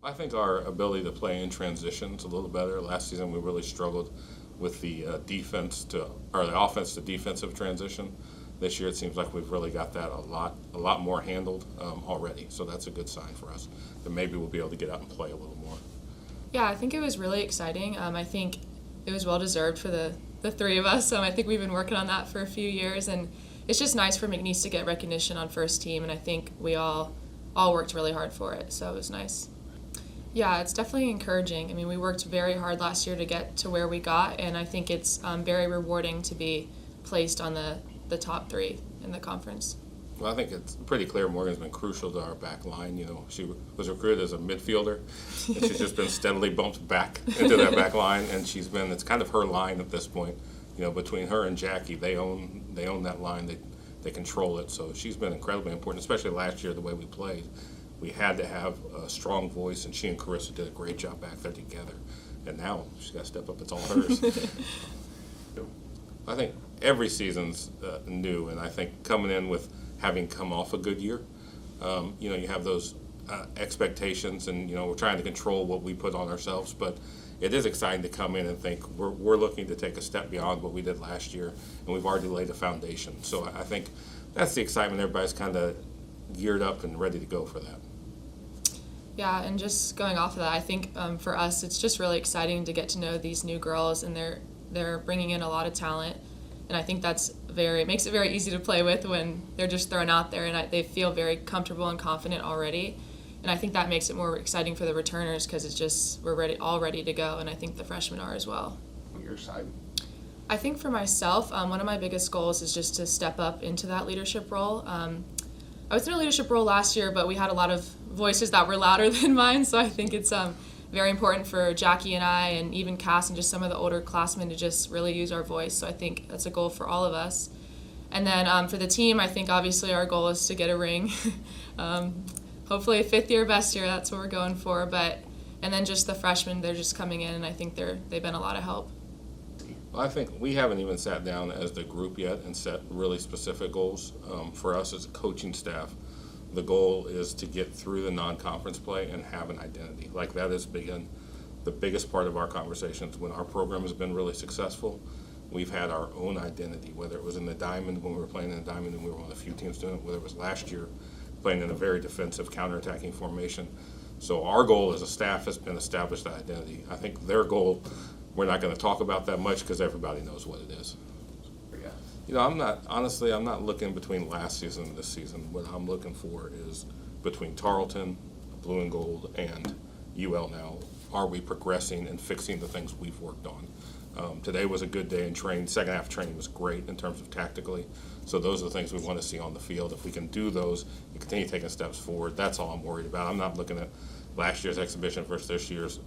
I think our ability to play in transitions a little better. Last season we really struggled with the the offense to defensive transition. This year it seems like we've really got that a lot more handled already. So that's a good sign for us that maybe we'll be able to get out and play a little more. Yeah, I think it was really exciting. I think it was well deserved for the three of us. I think we've been working on that for a few years, and it's just nice for McNeese to get recognition on first team, and I think we all worked really hard for it, so it was nice. Yeah, it's definitely encouraging. I mean, we worked very hard last year to get to where we got, and I think it's very rewarding to be placed on the top three in the conference. Well, I think it's pretty clear Morgan's been crucial to our back line. You know, she was recruited as a midfielder, and she's just been steadily bumped back into that back line, and it's kind of her line at this point. You know, between her and Jackie, they own that line. They control it. So she's been incredibly important, especially last year the way we played. We had to have a strong voice, and she and Carissa did a great job back there together. And now she's got to step up. It's all hers. I think every season's new, and I think coming in with having come off a good year, you have those expectations, and we're trying to control what we put on ourselves. But it is exciting to come in and think we're looking to take a step beyond what we did last year, and we've already laid a foundation. So I think that's the excitement. Everybody's kind of geared up and ready to go for that. Yeah, and just going off of that, I think for us it's just really exciting to get to know these new girls, and they're bringing in a lot of talent, and I think it makes it very easy to play with when they're just thrown out there, and they feel very comfortable and confident already, and I think that makes it more exciting for the returners because we're all ready to go, and I think the freshmen are as well. On your side? I think for myself, one of my biggest goals is just to step up into that leadership role. I was in a leadership role last year, but we had a lot of voices that were louder than mine, so I think it's very important for Jackie and I, and even Cass and just some of the older classmen, to just really use our voice. So I think that's a goal for all of us. And then for the team, I think obviously our goal is to get a ring. Hopefully a fifth year, best year, that's what we're going for. And then just the freshmen, they're just coming in, and I think they've been a lot of help. Well, I think we haven't even sat down as the group yet and set really specific goals. For us as a coaching staff, the goal is to get through the non-conference play and have an identity. Like, that has been the biggest part of our conversations. When our program has been really successful, we've had our own identity, whether it was in the Diamond when we were playing in the Diamond and we were one of the few teams doing it, whether it was last year playing in a very defensive counterattacking formation. So our goal as a staff has been establish that identity. I think their goal, we're not going to talk about that much because everybody knows what it is. I'm not looking between last season and this season. What I'm looking for is between Tarleton, Blue and Gold, and UL now. Are we progressing and fixing the things we've worked on? Today was a good day in training. Second half training was great in terms of tactically. So those are the things we want to see on the field. If we can do those and continue taking steps forward, that's all I'm worried about. I'm not looking at last year's exhibition versus this year's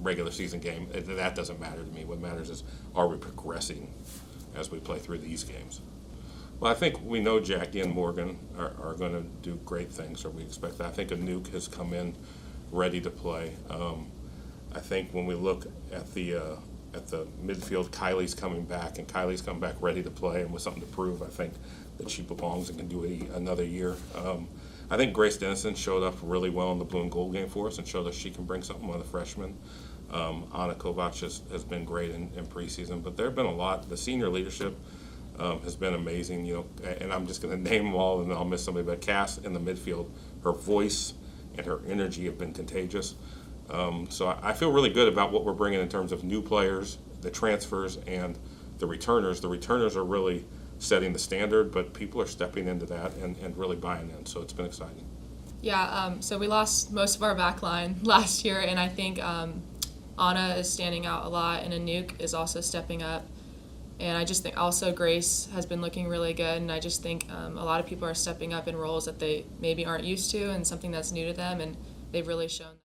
regular season game. That doesn't matter to me. What matters is, are we progressing as we play through these games? Well, I think we know Jackie and Morgan are going to do great things, or we expect that. I think Anouk has come in ready to play. I think when we look at the midfield, Kylie's coming back, and Kylie's come back ready to play and with something to prove. I think that she belongs and can do another year. I think Grace Dennison showed up really well in the Blue and Gold game for us and showed us she can bring something, one of the freshmen. Anna Kovac has been great in preseason, but there have been a lot. The senior leadership has been amazing, and I'm just going to name them all, and then I'll miss somebody. But Cass in the midfield, her voice and her energy have been contagious. So I feel really good about what we're bringing in terms of new players, the transfers, and the returners. The returners are really setting the standard, but people are stepping into that and really buying in, so it's been exciting. Yeah, so we lost most of our back line last year, and I think Anna is standing out a lot, and Anouk is also stepping up. And I just think also Grace has been looking really good, and I just think a lot of people are stepping up in roles that they maybe aren't used to and something that's new to them, and they've really shown that.